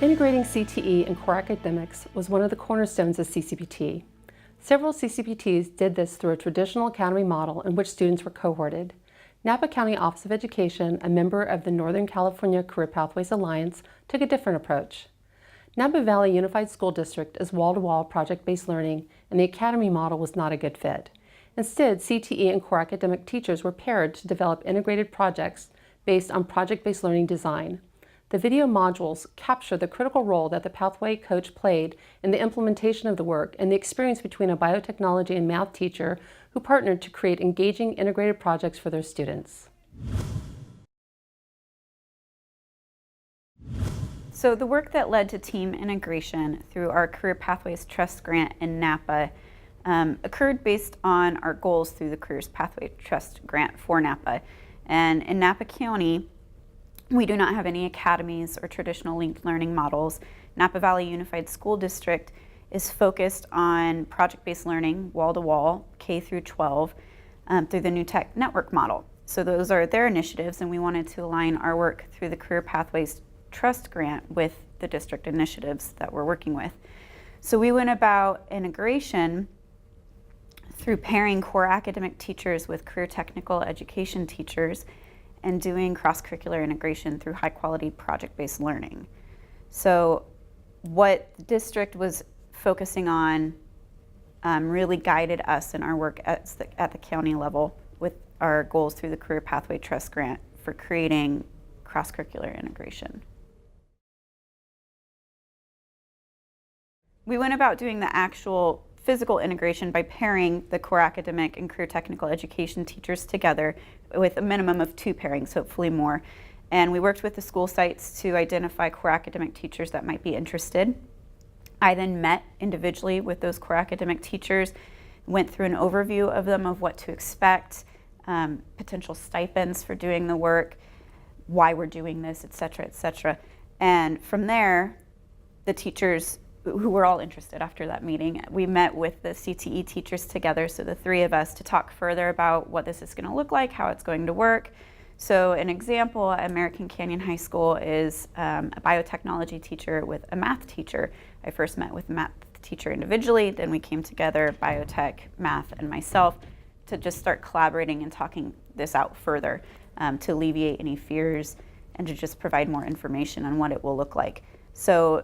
Integrating CTE and core academics was one of the cornerstones of CCPT. Several CCPTs did this through a traditional academy model in which students were cohorted. Napa County Office of Education, a member of the Northern California Career Pathways Alliance, took a different approach. Napa Valley Unified School District is wall-to-wall project-based learning, and the academy model was not a good fit. Instead, CTE and core academic teachers were paired to develop integrated projects based on project-based learning design. The video modules capture the critical role that the pathway coach played in the implementation of the work and the experience between a biotechnology and math teacher who partnered to create engaging integrated projects for their students. So the work that led to team integration through our Career Pathways Trust Grant in Napa occurred based on our goals through the Careers Pathway Trust Grant for Napa. And in Napa County, we do not have any academies or traditional linked learning models. Napa Valley Unified School District is focused on project-based learning, wall-to-wall, K through 12, through the New Tech Network model. So those are their initiatives, and we wanted to align our work through the Career Pathways Trust Grant with the district initiatives that we're working with. So we went about integration through pairing core academic teachers with career technical education teachers and doing cross-curricular integration through high-quality project-based learning. So what the district was focusing on really guided us in our work at the county level with our goals through the Career Pathway Trust Grant for creating cross-curricular integration. We went about doing the actual physical integration by pairing the core academic and career technical education teachers together with a minimum of 2 pairings, hopefully more. And we worked with the school sites to identify core academic teachers that might be interested. I then met individually with those core academic teachers, went through an overview of them of what to expect, potential stipends for doing the work, why we're doing this, et cetera, et cetera. And from there, the teachers who were all interested after that meeting, we met with the CTE teachers together, so the 3 of us, to talk further about what this is going to look like, how it's going to work. So an example at American Canyon High School is a biotechnology teacher with a math teacher. I first met with the math teacher individually, then we came together, biotech, math, and myself, to just start collaborating and talking this out further to alleviate any fears and to just provide more information on what it will look like. So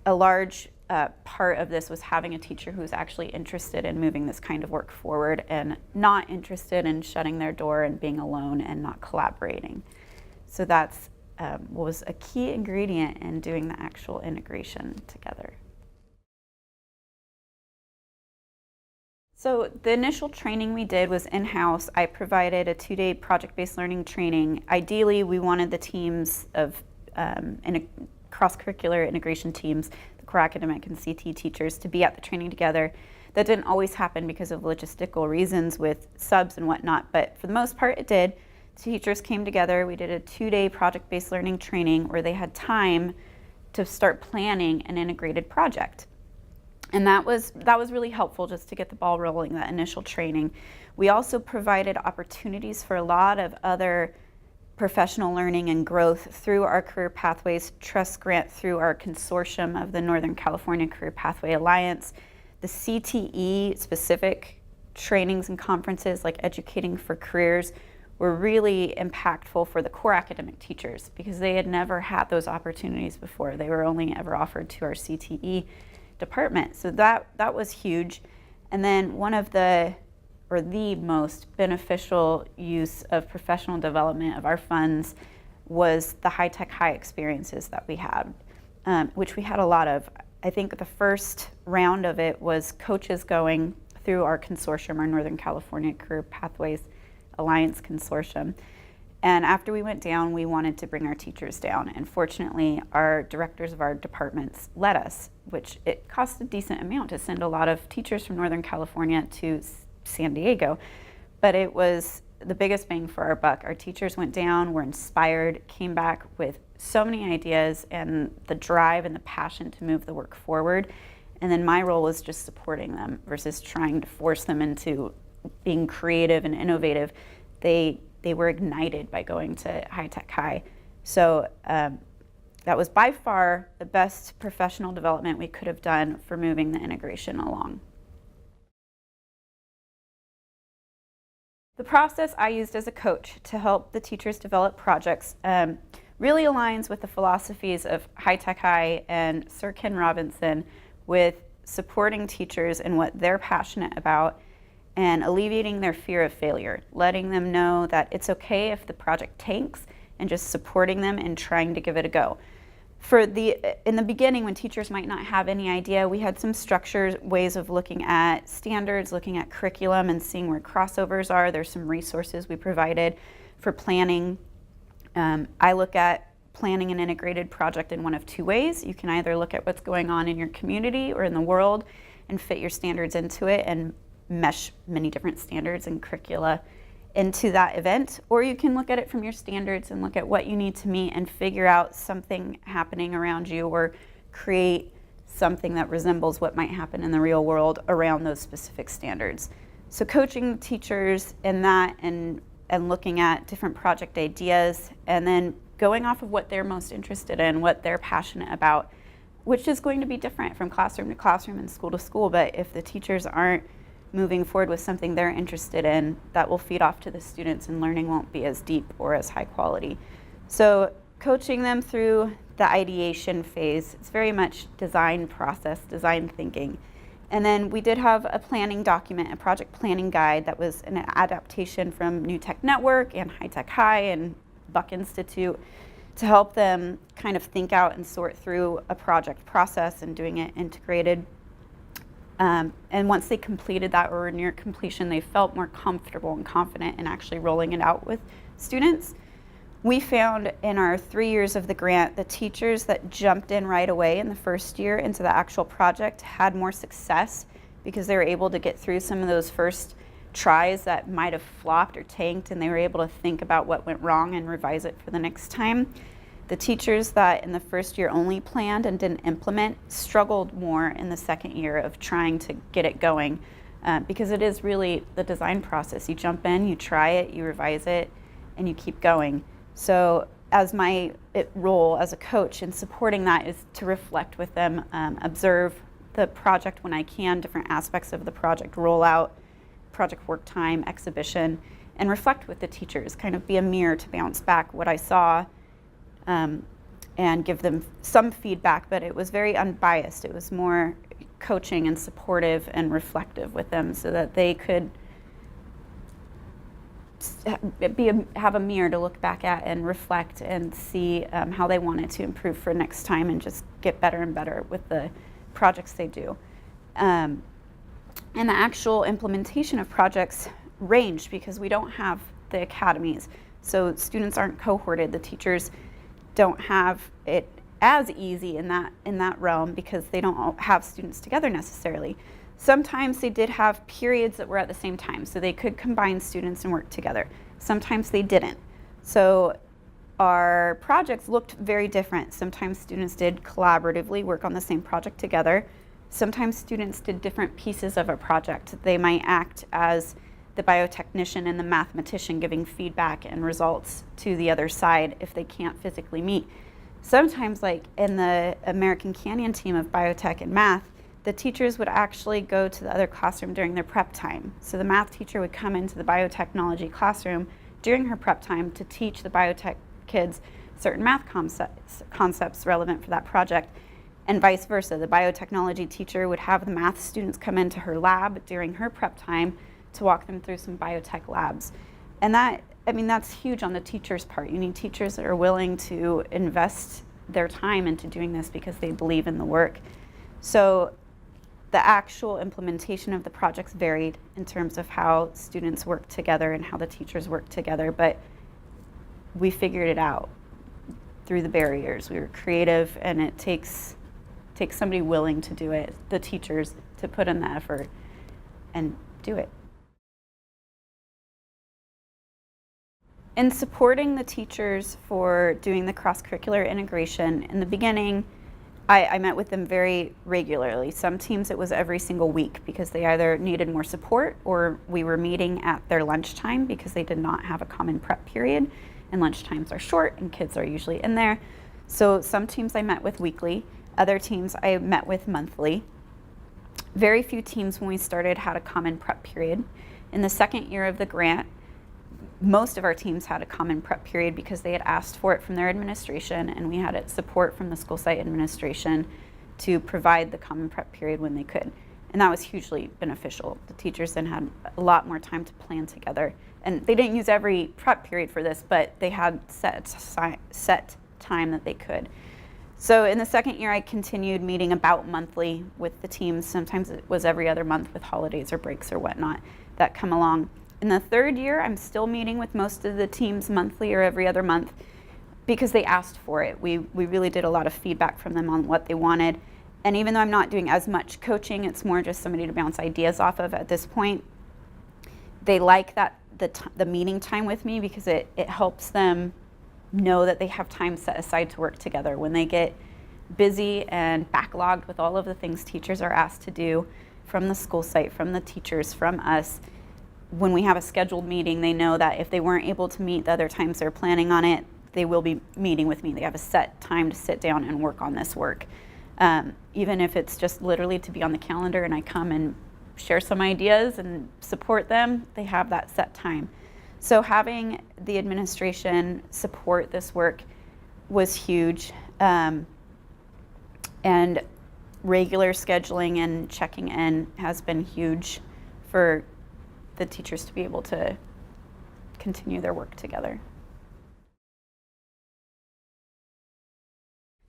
a large part of this was having a teacher who's actually interested in moving this kind of work forward and not interested in shutting their door and being alone and not collaborating. So that's was a key ingredient in doing the actual integration together. So the initial training we did was in-house. I provided a 2-day project-based learning training. Ideally, we wanted the teams of cross-curricular integration teams, the core academic and CT teachers, to be at the training together. That didn't always happen because of logistical reasons with subs and whatnot, but for the most part it did. The teachers came together. We did a 2-day project-based learning training where they had time to start planning an integrated project. And that was really helpful just to get the ball rolling, that initial training. We also provided opportunities for a lot of other professional learning and growth through our Career Pathways Trust Grant, through our consortium of the Northern California Career Pathway Alliance. The CTE specific trainings and conferences like Educating for Careers were really impactful for the core academic teachers because they had never had those opportunities before. They were only ever offered to our CTE department. So that was huge. And then one of the most beneficial use of professional development of our funds was the high-tech high experiences that we had, which we had a lot of. I think the first round of it was coaches going through our consortium, our Northern California Career Pathways Alliance consortium. And after we went down, we wanted to bring our teachers down. And fortunately, our directors of our departments let us, which it cost a decent amount to send a lot of teachers from Northern California to San Diego. But it was the biggest bang for our buck. Our teachers went down, were inspired, came back with so many ideas and the drive and the passion to move the work forward. And then my role was just supporting them versus trying to force them into being creative and innovative. They were ignited by going to High Tech High. So that was by far the best professional development we could have done for moving the integration along. The process I used as a coach to help the teachers develop projects really aligns with the philosophies of High Tech High and Sir Ken Robinson, with supporting teachers in what they're passionate about and alleviating their fear of failure, letting them know that it's okay if the project tanks, and just supporting them and trying to give it a go. In the beginning, when teachers might not have any idea, we had some structures, ways of looking at standards, looking at curriculum, and seeing where crossovers are. There's some resources we provided for planning. I look at planning an integrated project in one of two ways. You can either look at what's going on in your community or in the world and fit your standards into it and mesh many different standards and curricula into that event, or you can look at it from your standards and look at what you need to meet and figure out something happening around you, or create something that resembles what might happen in the real world around those specific standards. So coaching teachers in that and looking at different project ideas, and then going off of what they're most interested in, what they're passionate about, which is going to be different from classroom to classroom and school to school. But if the teachers aren't moving forward with something they're interested in, that will feed off to the students and learning won't be as deep or as high quality. So coaching them through the ideation phase, it's very much design process, design thinking. And then we did have a planning document, a project planning guide that was an adaptation from New Tech Network and High Tech High and Buck Institute to help them kind of think out and sort through a project process and doing it integrated. And once they completed that, or near completion, they felt more comfortable and confident in actually rolling it out with students. We found in our 3 years of the grant, the teachers that jumped in right away in the first year into the actual project had more success because they were able to get through some of those first tries that might have flopped or tanked, and they were able to think about what went wrong and revise it for the next time. The teachers that in the first year only planned and didn't implement struggled more in the second year of trying to get it going, because it is really the design process. You jump in, you try it, you revise it, and you keep going. So as my role as a coach in supporting that is to reflect with them, observe the project when I can, different aspects of the project rollout, project work time, exhibition, and reflect with the teachers, kind of be a mirror to bounce back what I saw, and give them some feedback, but it was very unbiased. It was more coaching and supportive and reflective with them so that they could have a mirror to look back at and reflect and see how they wanted to improve for next time and just get better and better with the projects they do. And the actual implementation of projects ranged because we don't have the academies. So students aren't cohorted. The teachers don't have it as easy in that realm because they don't have students together necessarily. Sometimes they did have periods that were at the same time, so they could combine students and work together. Sometimes they didn't. So our projects looked very different. Sometimes students did collaboratively work on the same project together. Sometimes students did different pieces of a project. They might act as the biotechnician and the mathematician, giving feedback and results to the other side if they can't physically meet. Sometimes, like in the American Canyon team of biotech and math, the teachers would actually go to the other classroom during their prep time. So the math teacher would come into the biotechnology classroom during her prep time to teach the biotech kids certain math concepts relevant for that project, and vice versa. The biotechnology teacher would have the math students come into her lab during her prep time to walk them through some biotech labs. And that's huge on the teacher's part. You need teachers that are willing to invest their time into doing this because they believe in the work. So the actual implementation of the projects varied in terms of how students work together and how the teachers work together, but we figured it out through the barriers. We were creative, and it takes somebody willing to do it, the teachers, to put in the effort and do it. In supporting the teachers for doing the cross-curricular integration, in the beginning, I met with them very regularly. Some teams it was every single week because they either needed more support or we were meeting at their lunchtime because they did not have a common prep period, and lunchtimes are short and kids are usually in there. So some teams I met with weekly, other teams I met with monthly. Very few teams when we started had a common prep period. In the second year of the grant, most of our teams had a common prep period because they had asked for it from their administration, and we had support from the school site administration to provide the common prep period when they could. And that was hugely beneficial. The teachers then had a lot more time to plan together. And they didn't use every prep period for this, but they had set time that they could. So in the second year, I continued meeting about monthly with the teams. Sometimes it was every other month with holidays or breaks or whatnot that come along. In the third year, I'm still meeting with most of the teams monthly or every other month because they asked for it. We really did a lot of feedback from them on what they wanted. And even though I'm not doing as much coaching, it's more just somebody to bounce ideas off of at this point. They like that the meeting time with me because it helps them know that they have time set aside to work together. When they get busy and backlogged with all of the things teachers are asked to do from the school site, from the teachers, from us, when we have a scheduled meeting, they know that if they weren't able to meet the other times they're planning on it, they will be meeting with me. They have a set time to sit down and work on this work. Even if it's just literally to be on the calendar and I come and share some ideas and support them, they have that set time. So having the administration support this work was huge. And regular scheduling and checking in has been huge for the teachers to be able to continue their work together.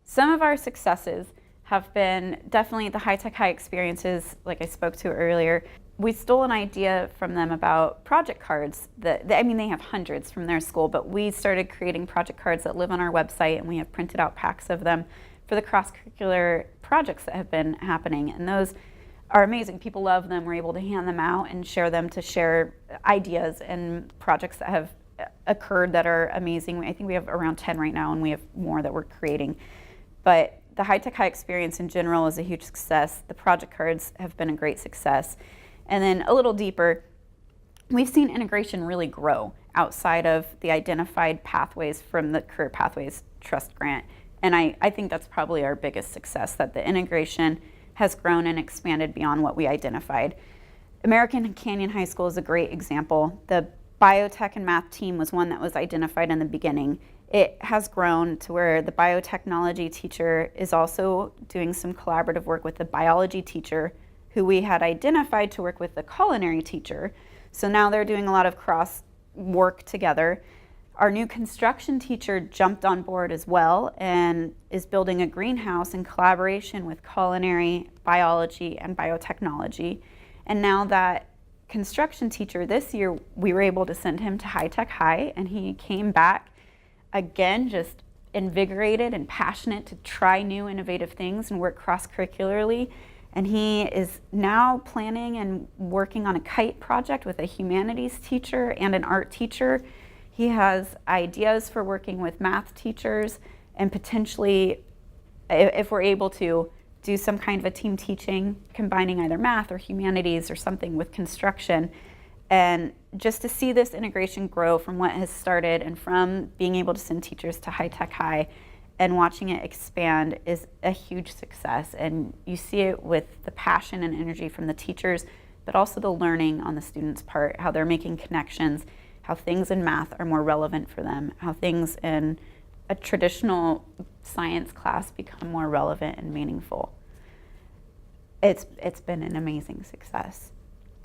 Some of our successes have been definitely the high-tech high experiences, like I spoke to earlier. We stole an idea from them about project cards. I mean, they have hundreds from their school, but we started creating project cards that live on our website, and we have printed out packs of them for the cross-curricular projects that have been happening. And those are amazing. People love them. We're able to hand them out and share them to share ideas and projects that have occurred that are amazing. I think we have around 10 right now, and we have more that we're creating. But the high-tech high experience in general is a huge success. The project cards have been a great success. And then a little deeper, we've seen integration really grow outside of the identified pathways from the Career Pathways Trust Grant. And I think that's probably our biggest success, that the integration has grown and expanded beyond what we identified. American Canyon High School is a great example. The biotech and math team was one that was identified in the beginning. It has grown to where the biotechnology teacher is also doing some collaborative work with the biology teacher, who we had identified to work with the culinary teacher. So now they're doing a lot of cross work together. Our new construction teacher jumped on board as well and is building a greenhouse in collaboration with culinary, biology, and biotechnology. And now that construction teacher this year, we were able to send him to High Tech High, and he came back again just invigorated and passionate to try new innovative things and work cross-curricularly. And he is now planning and working on a kite project with a humanities teacher and an art teacher. He has ideas for working with math teachers and potentially, if we're able to, do some kind of a team teaching, combining either math or humanities or something with construction. And just to see this integration grow from what has started and from being able to send teachers to High Tech High and watching it expand is a huge success. And you see it with the passion and energy from the teachers, but also the learning on the students' part, how they're making connections, how things in math are more relevant for them, how things in a traditional science class become more relevant and meaningful. It's been an amazing success.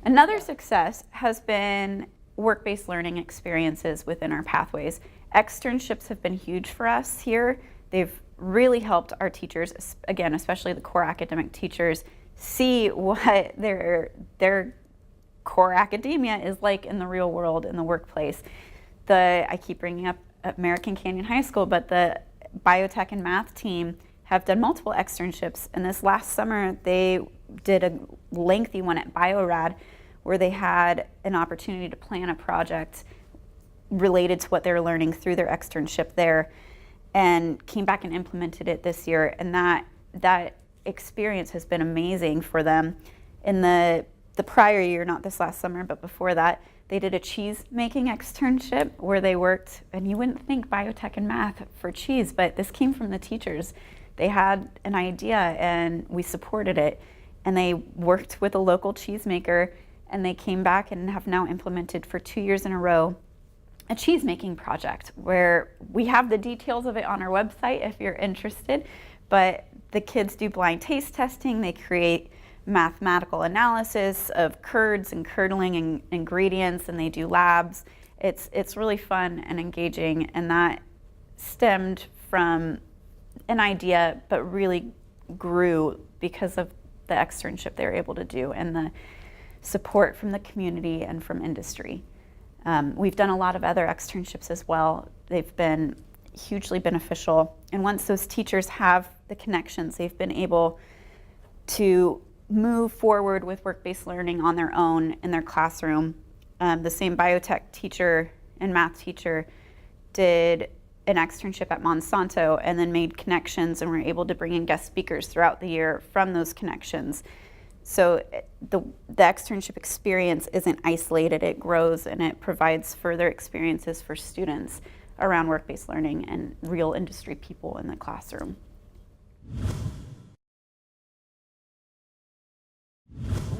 Another success has been work-based learning experiences within our pathways. Externships have been huge for us here. They've really helped our teachers, again, especially the core academic teachers, see what their core academia is like in the real world, in the workplace. I keep bringing up American Canyon High School, but the biotech and math team have done multiple externships. And this last summer, they did a lengthy one at BioRad, where they had an opportunity to plan a project related to what they were learning through their externship there, and came back and implemented it this year. And that experience has been amazing for them. In the the prior year, not this last summer, but before that, they did a cheese making externship where they worked, and you wouldn't think biotech and math for cheese, but this came from the teachers. They had an idea and we supported it, and they worked with a local cheesemaker, and they came back and have now implemented for 2 years in a row a cheese making project where we have the details of it on our website if you're interested, but the kids do blind taste testing, they create mathematical analysis of curds and curdling and ingredients, and they do labs. It's really fun and engaging, and that stemmed from an idea but really grew because of the externship they were able to do and the support from the community and from industry. We've done a lot of other externships as well. They've been hugely beneficial, and once those teachers have the connections, they've been able to move forward with work-based learning on their own in their classroom. The same biotech teacher and math teacher did an externship at Monsanto and then made connections, and were able to bring in guest speakers throughout the year from those connections. So the externship experience isn't isolated, it grows, and it provides further experiences for students around work-based learning and real industry people in the classroom.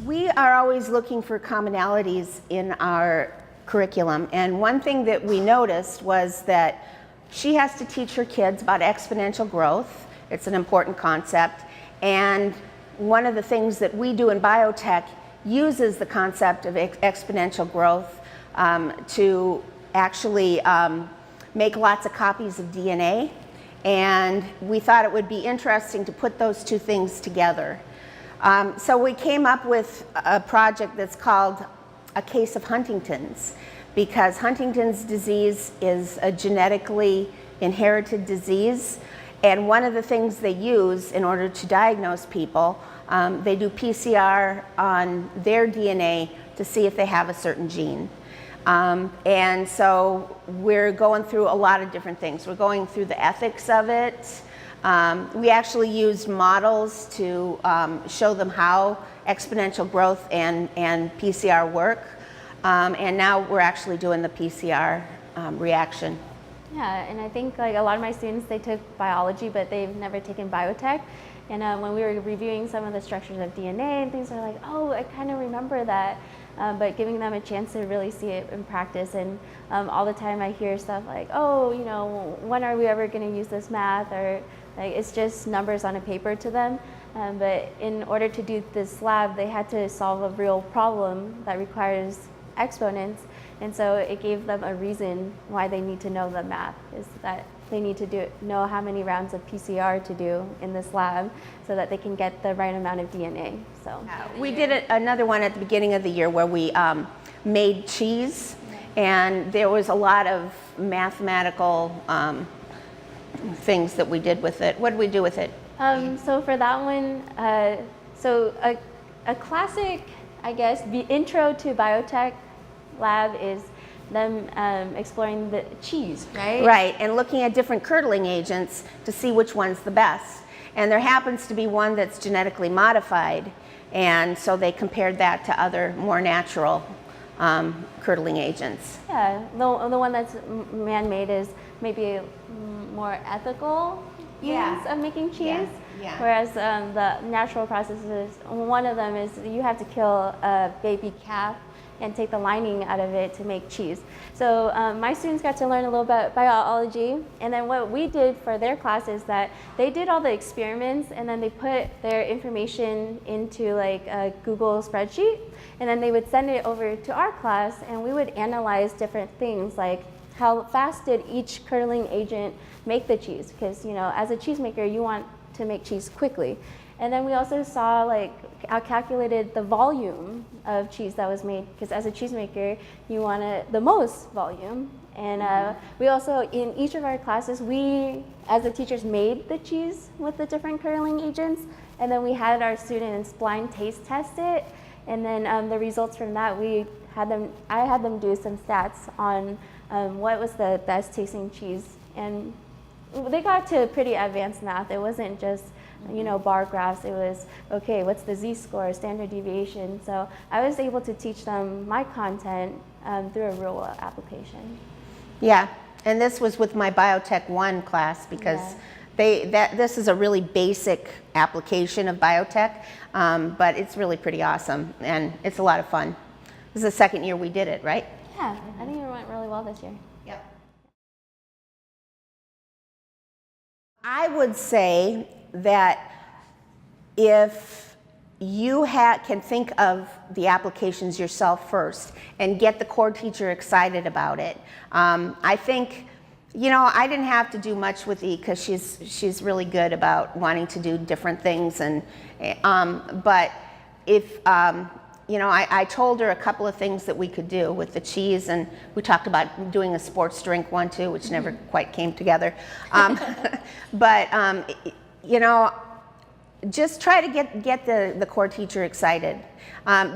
We are always looking for commonalities in our curriculum, and one thing that we noticed was that she has to teach her kids about exponential growth. It's an important concept, and one of the things that we do in biotech uses the concept of exponential growth to actually make lots of copies of DNA, and we thought it would be interesting to put those two things together. So we came up with a project that's called A Case of Huntington's, because Huntington's disease is a genetically inherited disease, and one of the things they use in order to diagnose people, they do PCR on their DNA to see if they have a certain gene. And so we're going through a lot of different things. We're going through the ethics of it. We actually used models to show them how exponential growth and PCR work. And now we're actually doing the PCR reaction. Yeah, and I think like a lot of my students, they took biology, but they've never taken biotech. And when we were reviewing some of the structures of DNA and things, are like, oh, I kind of remember that. But giving them a chance to really see it in practice, and all the time I hear stuff like, oh, you know, when are we ever going to use this math? Or like, it's just numbers on a paper to them. But in order to do this lab, they had to solve a real problem that requires exponents, and so it gave them a reason why they need to know the math, is that they need to know how many rounds of PCR to do in this lab so that they can get the right amount of DNA. So we did another one at the beginning of the year where we made cheese, and there was a lot of mathematical things that we did with it. What did we do with it? So for that one, so a classic, I guess, the intro to biotech lab is them exploring the cheese, right? Right, and looking at different curdling agents to see which one's the best. And there happens to be one that's genetically modified, and so they compared that to other more natural curdling agents. Yeah, the one that's man-made is maybe more ethical use of making cheese. Yeah. Whereas the natural processes, one of them is you have to kill a baby calf and take the lining out of it to make cheese. So my students got to learn a little bit biology, and then what we did for their class is that they did all the experiments, and then they put their information into like a Google spreadsheet, and then they would send it over to our class, and we would analyze different things like how fast did each curdling agent make the cheese, because you know, as a cheesemaker, you want to make cheese quickly. And then we also saw, like, I calculated the volume of cheese that was made, because as a cheesemaker, you want the most volume. And we also, in each of our classes, we, as the teachers, made the cheese with the different curdling agents, and then we had our students blind taste test it. And then the results from that, I had them do some stats on what was the best tasting cheese. And they got to pretty advanced math. It wasn't just bar graphs. It was, okay, what's the z-score, standard deviation. So I was able to teach them my content through a real world application. Yeah, and this was with my Biotech 1 class because this is a really basic application of biotech, but it's really pretty awesome and it's a lot of fun. This is the second year we did it, right? Yeah, I think it went really well this year. Yep. I would say that if you can think of the applications yourself first and get the core teacher excited about it. I think, I didn't have to do much with E because she's really good about wanting to do different things, but if I told her a couple of things that we could do with the cheese, and we talked about doing a sports drink one too, which never quite came together. But just try to get the core teacher excited,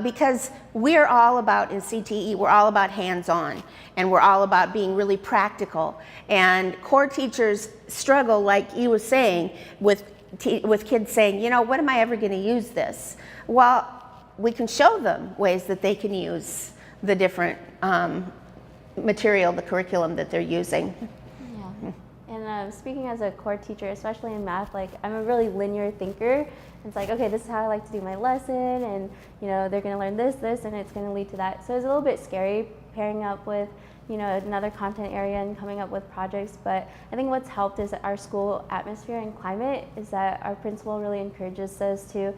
because we're all about, in CTE, we're all about hands-on, and we're all about being really practical. And core teachers struggle, like you was saying, with kids saying, when am I ever going to use this? Well, we can show them ways that they can use the different material, the curriculum that they're using. Yeah. And speaking as a core teacher, especially in math, I'm a really linear thinker. It's like, okay, this is how I like to do my lesson, and they're going to learn this, and it's going to lead to that. So it's a little bit scary pairing up with another content area and coming up with projects. But I think what's helped is that our school atmosphere and climate is that our principal really encourages us to,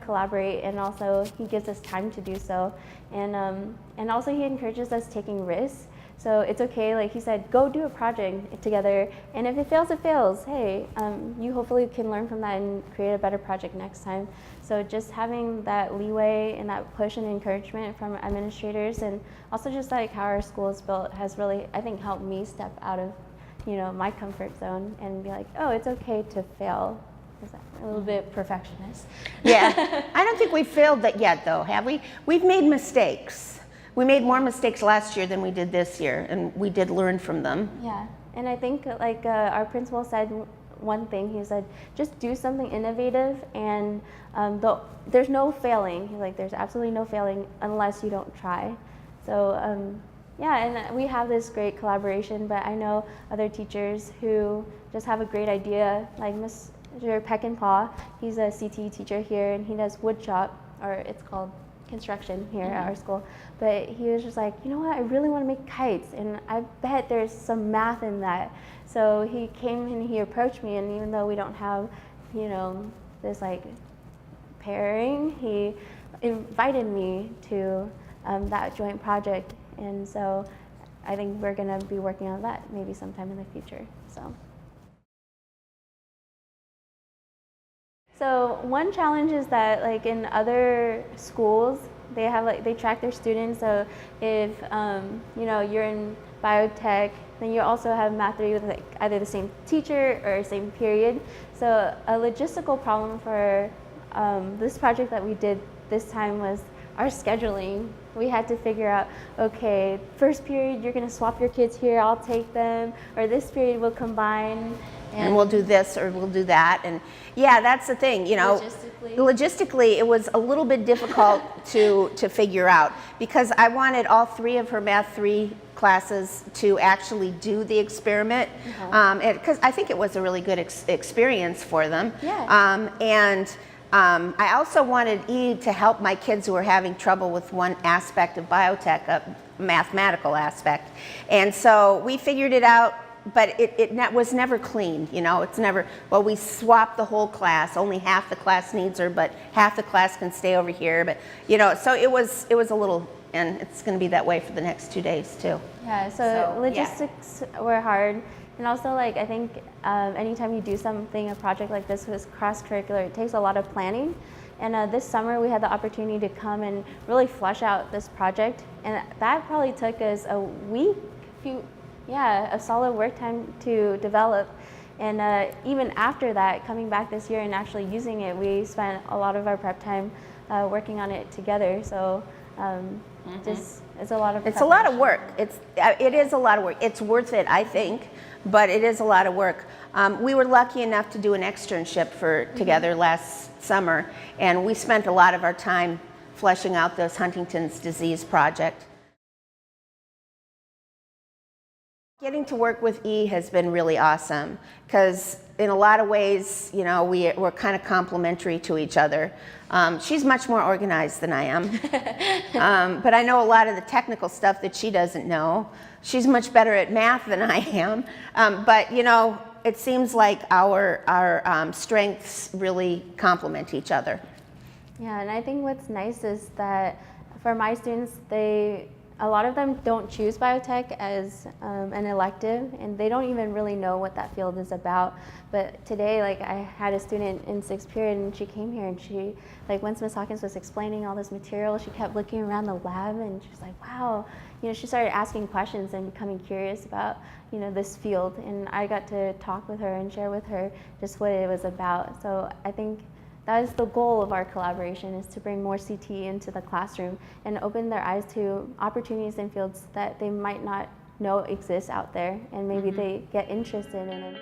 collaborate, and also he gives us time to do so. And also he encourages us taking risks. So it's okay, like he said, go do a project together, and if it fails, it fails. Hey, you hopefully can learn from that and create a better project next time. So just having that leeway and that push and encouragement from administrators, and also just like how our school is built, has really, I think, helped me step out of, my comfort zone and be like, oh, it's okay to fail. A little bit perfectionist. Yeah, I don't think we've failed that yet, though, have we? We've made mistakes. We made more mistakes last year than we did this year, and we did learn from them. Yeah, and I think our principal said one thing. He said, just do something innovative, and there's no failing. He's like, there's absolutely no failing unless you don't try. So yeah, and we have this great collaboration, but I know other teachers who just have a great idea, like Mr. Peckinpah. He's a CTE teacher here, and he does wood shop, or it's called construction here at our school. But he was just like, I really want to make kites, and I bet there's some math in that. So he came and he approached me, and even though we don't have, this pairing, he invited me to that joint project. And so I think we're going to be working on that maybe sometime in the future. So one challenge is that in other schools, they have they track their students. So if you're in biotech, then you also have math 3 with either the same teacher or same period. So a logistical problem for this project that we did this time was our scheduling. We had to figure out, okay, first period you're going to swap your kids here, I'll take them, or this period we'll combine. And we'll do this or we'll do that. And yeah, that's the thing, Logistically, it was a little bit difficult to figure out, because I wanted all 3 of her Math 3 classes to actually do the experiment, because I think it was a really good experience for them. Yeah. I also wanted E to help my kids who were having trouble with one aspect of biotech, a mathematical aspect. And so we figured it out, but it was never clean, it's never, well, we swapped the whole class, only half the class needs her, but half the class can stay over here, but, so it was a little, and it's going to be that way for the next 2 days too. Yeah, so logistics were hard. And also, I think anytime you do something, a project like this was cross-curricular, it takes a lot of planning. And this summer, we had the opportunity to come and really flesh out this project. And that probably took us a week, a solid work time to develop. And even after that, coming back this year and actually using it, we spent a lot of our prep time working on it together. So It's a lot of It's a lot of preparation. work. It is a lot of work. It's worth it, I think, but it is a lot of work. We were lucky enough to do an externship together last summer, and we spent a lot of our time fleshing out this Huntington's disease project. Getting to work with E has been really awesome because in a lot of ways, you know, we're kind of complementary to each other. She's much more organized than I am, but I know a lot of the technical stuff that she doesn't know. She's much better at math than I am, but you know, it seems like our strengths really complement each other. Yeah, and I think what's nice is that for my students, a lot of them don't choose biotech as an elective, and they don't even really know what that field is about. But today, like, I had a student in 6th period, and she came here, and she, like, once Ms. Hawkins was explaining all this material, she kept looking around the lab, and she was like, wow. You know, she started asking questions and becoming curious about, you know, this field, and I got to talk with her and share with her just what it was about. So I think that is the goal of our collaboration, is to bring more CTE into the classroom and open their eyes to opportunities in fields that they might not know exist out there, and maybe they get interested in it.